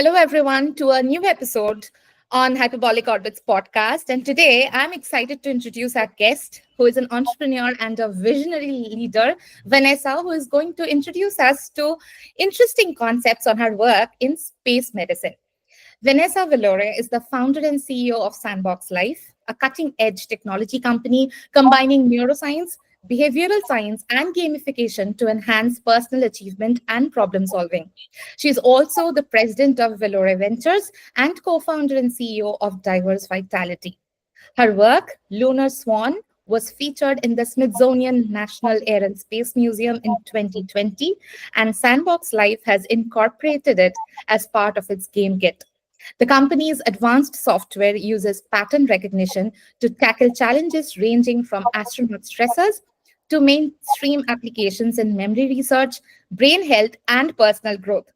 Hello, everyone, to a new episode on Hyperbolic Orbits podcast. And today I'm excited to introduce our guest, who is an entrepreneur and a visionary leader, Vanessa, who is going to introduce us to interesting concepts on her work in space medicine. Vanessa Valore is the founder and CEO of SandboxLife, a cutting edge technology company combining neuroscience, behavioral science, and gamification to enhance personal achievement and problem solving. She is also the president of Valore Ventures and co founder and CEO of Diverse Vitality. Her work, Lunar Swan, was featured in the Smithsonian National Air and Space Museum in 2020, and Sandbox Life has incorporated it as part of its game kit. The company's advanced software uses pattern recognition to tackle challenges ranging from astronaut stressors to mainstream applications in memory research, brain health, and personal growth.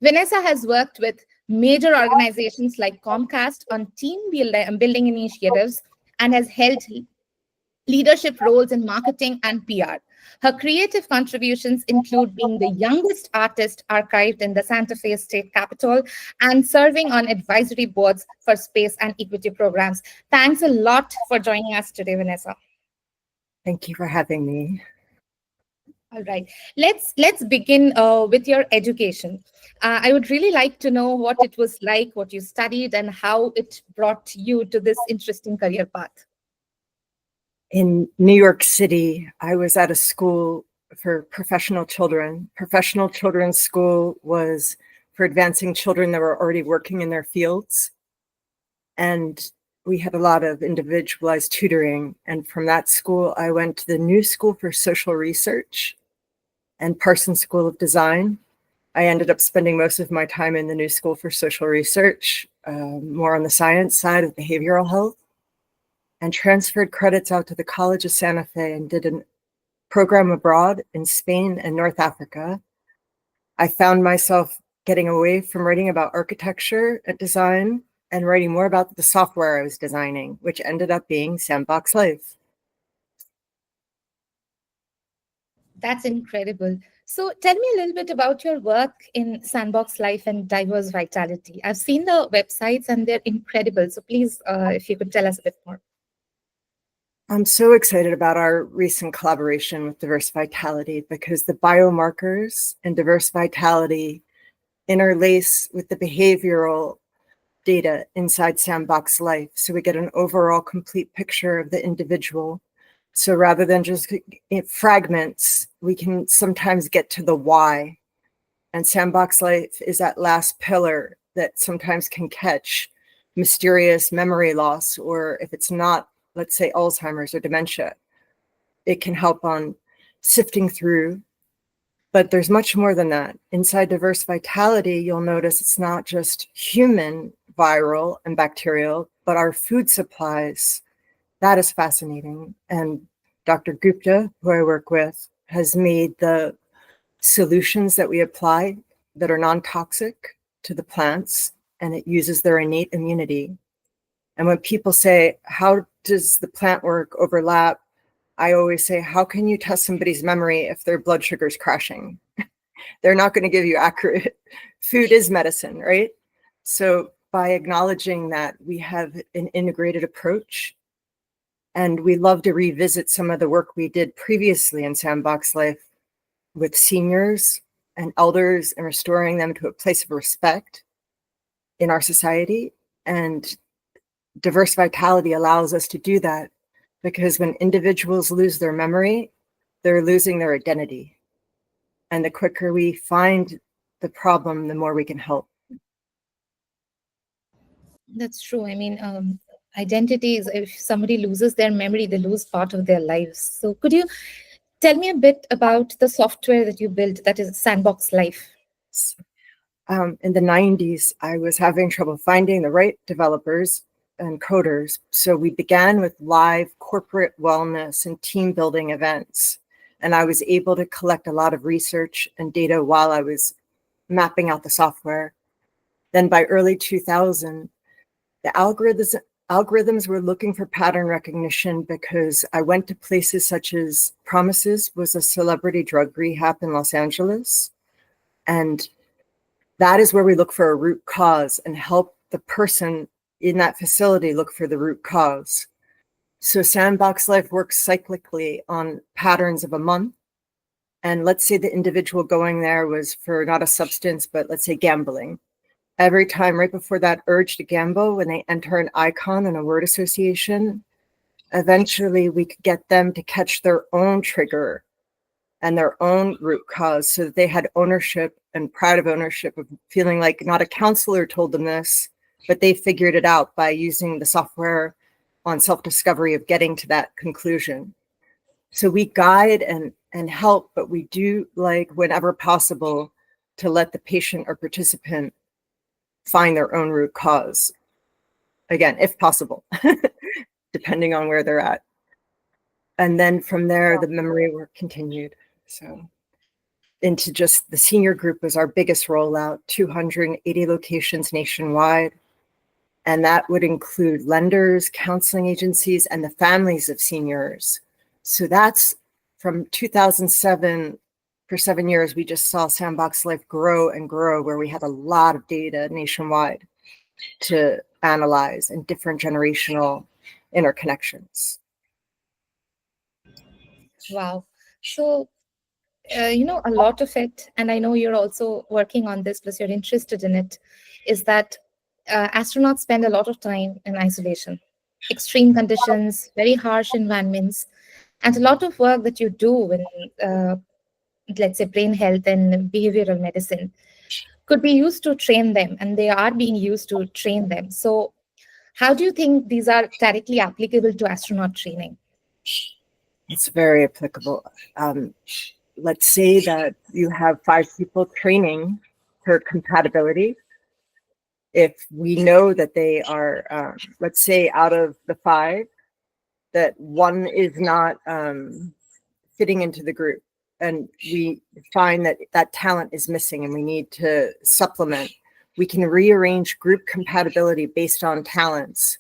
Vanessa has worked with major organizations like Comcast on building initiatives and has held leadership roles in marketing and PR. Her creative contributions include being the youngest artist archived in the Santa Fe State Capitol and serving on advisory boards for space and equity programs. Thanks a lot for joining us today, Vanessa. Thank you for having me. All right, let's begin with your education. I would really like to know what it was like, what you studied, and how it brought you to this interesting career path. In New York City, I was at a school for professional children. Professional children's school was for advancing children that were already working in their fields. And we had a lot of individualized tutoring. And from that school, I went to the New School for Social Research and Parsons School of Design. I ended up spending most of my time in the New School for Social Research, more on the science side of behavioral health, and transferred credits out to the College of Santa Fe and did a program abroad in Spain and North Africa. I found myself getting away from writing about architecture and design and writing more about the software I was designing, which ended up being SandboxLife. That's incredible. So tell me a little bit about your work in Sandbox Life and Diverse Vitality. I've seen the websites and they're incredible. So please, if you could tell us a bit more. I'm so excited about our recent collaboration with Diverse Vitality because the biomarkers and Diverse Vitality interlace with the behavioral data inside Sandbox Life. So we get an overall complete picture of the individual. So rather than just fragments, we can sometimes get to the why. And Sandbox Life is that last pillar that sometimes can catch mysterious memory loss, or if it's not, let's say Alzheimer's or dementia, it can help on sifting through. But there's much more than that. Inside Diverse Vitality, you'll notice it's not just human viral and bacterial, but our food supplies. That is fascinating. And Dr. Gupta, who I work with, has made the solutions that we apply that are non-toxic to the plants, and it uses their innate immunity. And when people say, how does the plant work overlap? I always say, how can you test somebody's memory if their blood sugar is crashing? They're not going to give you accurate. Food is medicine, right? So by acknowledging that we have an integrated approach, and we love to revisit some of the work we did previously in Sandbox Life with seniors and elders and restoring them to a place of respect in our society. And Diverse Vitality allows us to do that because when individuals lose their memory, they're losing their identity. And the quicker we find the problem, the more we can help. That's true. I mean, identity is if somebody loses their memory, they lose part of their lives. So could you tell me a bit about the software that you built that is Sandbox Life? In the 90s, I was having trouble finding the right developers and coders. So we began with live corporate wellness and team building events. And I was able to collect a lot of research and data while I was mapping out the software. Then by early 2000, the algorithms were looking for pattern recognition because I went to places such as Promises was a celebrity drug rehab in Los Angeles. And that is where we look for a root cause and help the person in that facility look for the root cause. So SandboxLife works cyclically on patterns of a month. And let's say the individual going there was for not a substance, but let's say gambling. Every time right before that urge to gamble, when they enter an icon and a word association, eventually we could get them to catch their own trigger and their own root cause, so that they had ownership and pride of ownership, of feeling like not a counselor told them this, but they figured it out by using the software on self-discovery of getting to that conclusion. So we guide and help, but we do, like, whenever possible, to let the patient or participant find their own root cause. Again, if possible, depending on where they're at. And then from there, the memory work continued. So into just the senior group was our biggest rollout, 280 locations nationwide. And that would include lenders, counseling agencies, and the families of seniors. So that's from 2007. For 7 years, we just saw SandboxLife grow and grow, where we had a lot of data nationwide to analyze and different generational interconnections. Wow. So, a lot of it, and I know you're also working on this, plus you're interested in it, is that astronauts spend a lot of time in isolation, extreme conditions, very harsh environments, and a lot of work that you do in, let's say, brain health and behavioral medicine could be used to train them, and they are being used to train them. So, how do you think these are directly applicable to astronaut training? It's very applicable. Let's say that you have 5 people training for compatibility. If we know that they are, let's say out of the 5, that one is not fitting into the group, and we find that that talent is missing and we need to supplement, we can rearrange group compatibility based on talents.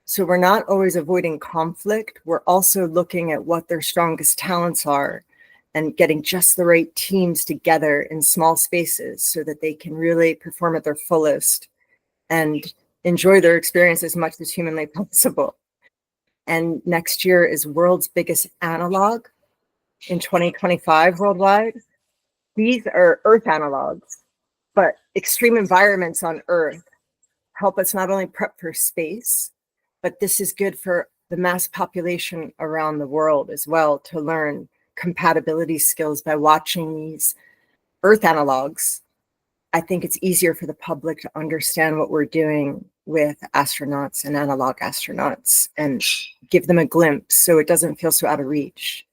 So we're not always avoiding conflict. We're also looking at what their strongest talents are and getting just the right teams together in small spaces so that they can really perform at their fullest and enjoy their experience as much as humanly possible. And next year is world's biggest analog in 2025 worldwide. These are Earth analogs, but extreme environments on Earth help us not only prep for space, but this is good for the mass population around the world as well, to learn compatibility skills by watching these Earth analogs. I think it's easier for the public to understand what we're doing with astronauts and analog astronauts and give them a glimpse so it doesn't feel so out of reach.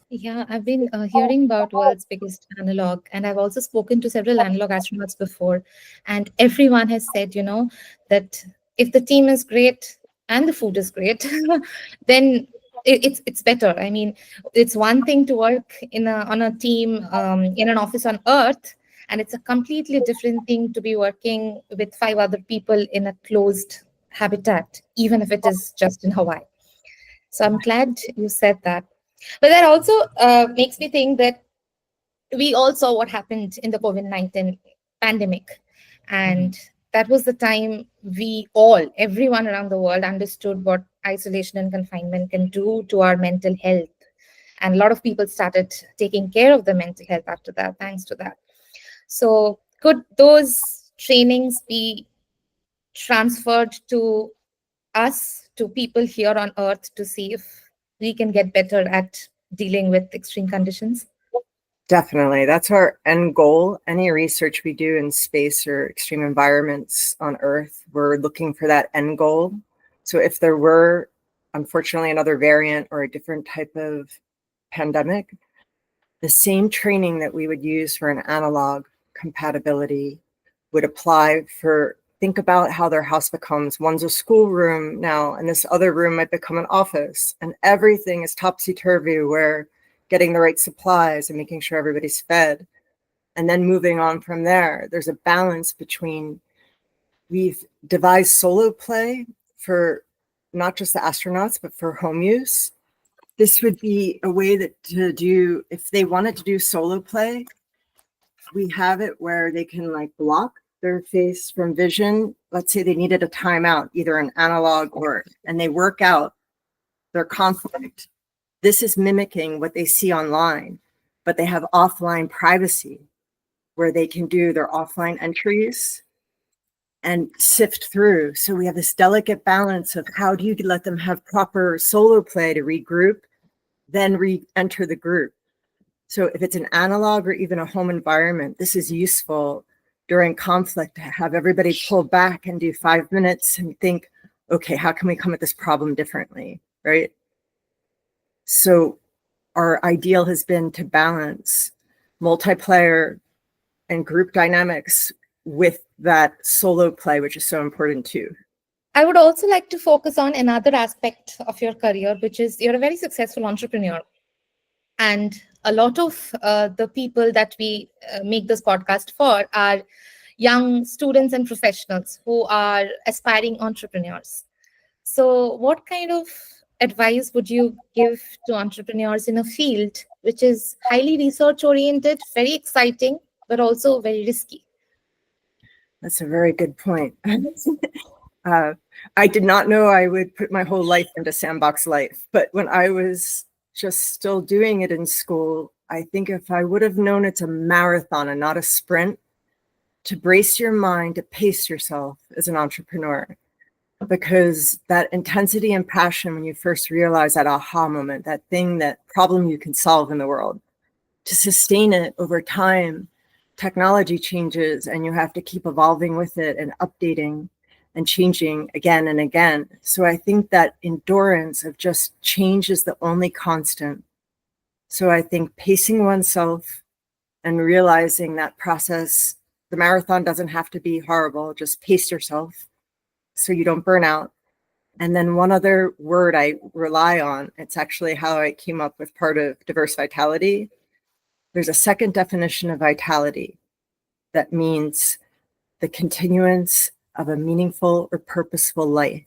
Yeah, I've been hearing about world's biggest analog, and I've also spoken to several analog astronauts before, and everyone has said, that if the team is great and the food is great, then it's better. I mean, it's one thing to work on a team in an office on Earth, and it's a completely different thing to be working with 5 other people in a closed habitat, even if it is just in Hawaii. So I'm glad you said that. But that also makes me think that we all saw what happened in the COVID-19 pandemic. And that was the time everyone around the world understood what isolation and confinement can do to our mental health. And a lot of people started taking care of their mental health after that, thanks to that. So could those trainings be transferred to us, to people here on Earth, to see if we can get better at dealing with extreme conditions? Definitely. That's our end goal. Any research we do in space or extreme environments on Earth, we're looking for that end goal. So if there were, unfortunately, another variant or a different type of pandemic, the same training that we would use for an analog compatibility would apply for, think about how their house becomes. One's a schoolroom now, and this other room might become an office, and everything is topsy-turvy, where getting the right supplies and making sure everybody's fed. And then moving on from there, there's a balance between, we've devised solo play for not just the astronauts, but for home use. This would be a way that to do, if they wanted to do solo play, We have it where they can like block their face from vision. Let's say they needed a timeout, either an analog or, and they work out their conflict. This is mimicking what they see online, but they have offline privacy where they can do their offline entries and sift through. So we have this delicate balance of how do you let them have proper solo play to regroup, then re-enter the group. So if it's an analog or even a home environment, this is useful during conflict to have everybody pull back and do 5 minutes and think, okay, how can we come at this problem differently, right? So our ideal has been to balance multiplayer and group dynamics with that solo play, which is so important too. I would also like to focus on another aspect of your career, which is you're a very successful entrepreneur. And a lot of the people that we make this podcast for are young students and professionals who are aspiring entrepreneurs. So, what kind of advice would you give to entrepreneurs in a field which is highly research oriented, very exciting, but also very risky? That's a very good point. I did not know I would put my whole life into SandboxLife, but when I was just still doing it in school, I think if I would have known it's a marathon and not a sprint, to brace your mind, to pace yourself as an entrepreneur, because that intensity and passion, when you first realize that aha moment, that thing, that problem you can solve in the world, to sustain it over time, technology changes and you have to keep evolving with it and updating and changing again and again. So I think that endurance of just change is the only constant. So I think pacing oneself and realizing that process, the marathon doesn't have to be horrible, just pace yourself so you don't burn out. And then one other word I rely on, it's actually how I came up with part of diverse vitality. There's a second definition of vitality that means the continuance of a meaningful or purposeful life.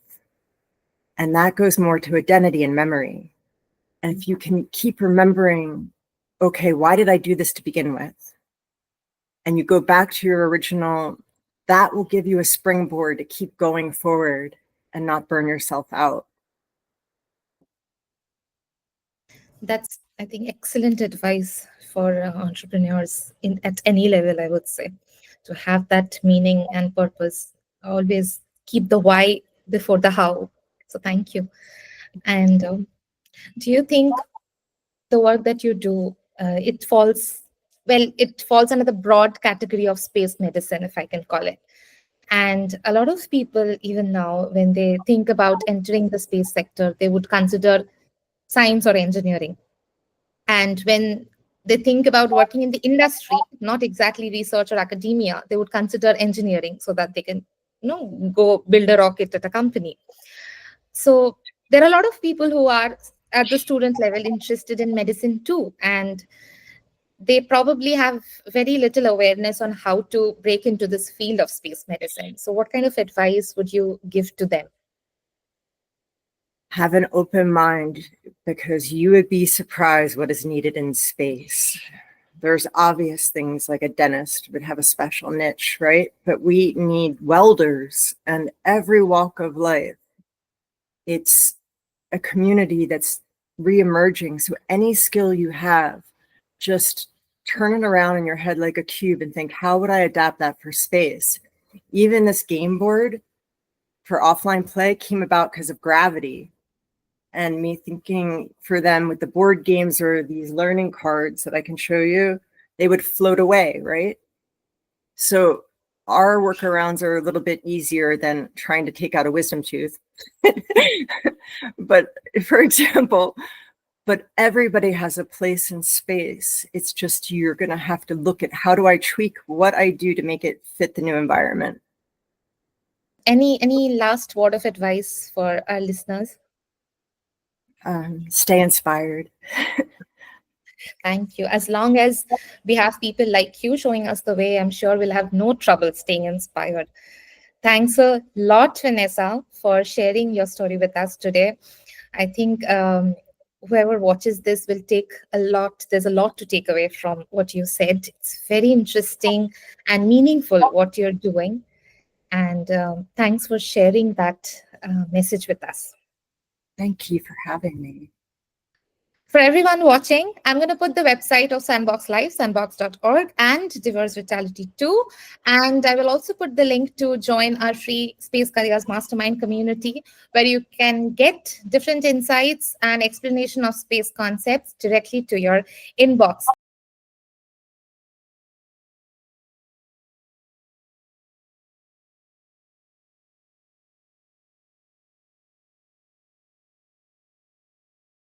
And that goes more to identity and memory. And if you can keep remembering, okay, why did I do this to begin with? And you go back to your original, that will give you a springboard to keep going forward and not burn yourself out. That's, I think, excellent advice for entrepreneurs at any level, I would say, to have that meaning and purpose. Always keep the why before the how. So thank you. And do you think the work that you do, it falls under the broad category of space medicine, if I can call it. And a lot of people, even now, when they think about entering the space sector, they would consider science or engineering. And when they think about working in the industry, not exactly research or academia, they would consider engineering so that they can, go build a rocket at a company. So there are a lot of people who are at the student level interested in medicine too, and they probably have very little awareness on how to break into this field of space medicine. So what kind of advice would you give to them? Have an open mind, because you would be surprised what is needed in space. There's obvious things like a dentist would have a special niche, right? But we need welders and every walk of life. It's a community that's re-emerging. So any skill you have, just turn it around in your head like a cube and think, how would I adapt that for space? Even this game board for offline play came about because of gravity. And me thinking for them with the board games or these learning cards that I can show you, they would float away, right? So our workarounds are a little bit easier than trying to take out a wisdom tooth. But for example, but everybody has a place in space. It's just you're going to have to look at how do I tweak what I do to make it fit the new environment. Any last word of advice for our listeners? Stay inspired. Thank you. As long as we have people like you showing us the way, I'm sure we'll have no trouble staying inspired. Thanks a lot, Vanessa, for sharing your story with us today. I think whoever watches this will take a lot. There's a lot to take away from what you said. It's very interesting and meaningful what you're doing. And thanks for sharing that message with us. Thank you for having me. For everyone watching, I'm going to put the website of SandboxLife, sandbox.org, and Diverse Vitality too. And I will also put the link to join our free Space Careers Mastermind community, where you can get different insights and explanation of space concepts directly to your inbox.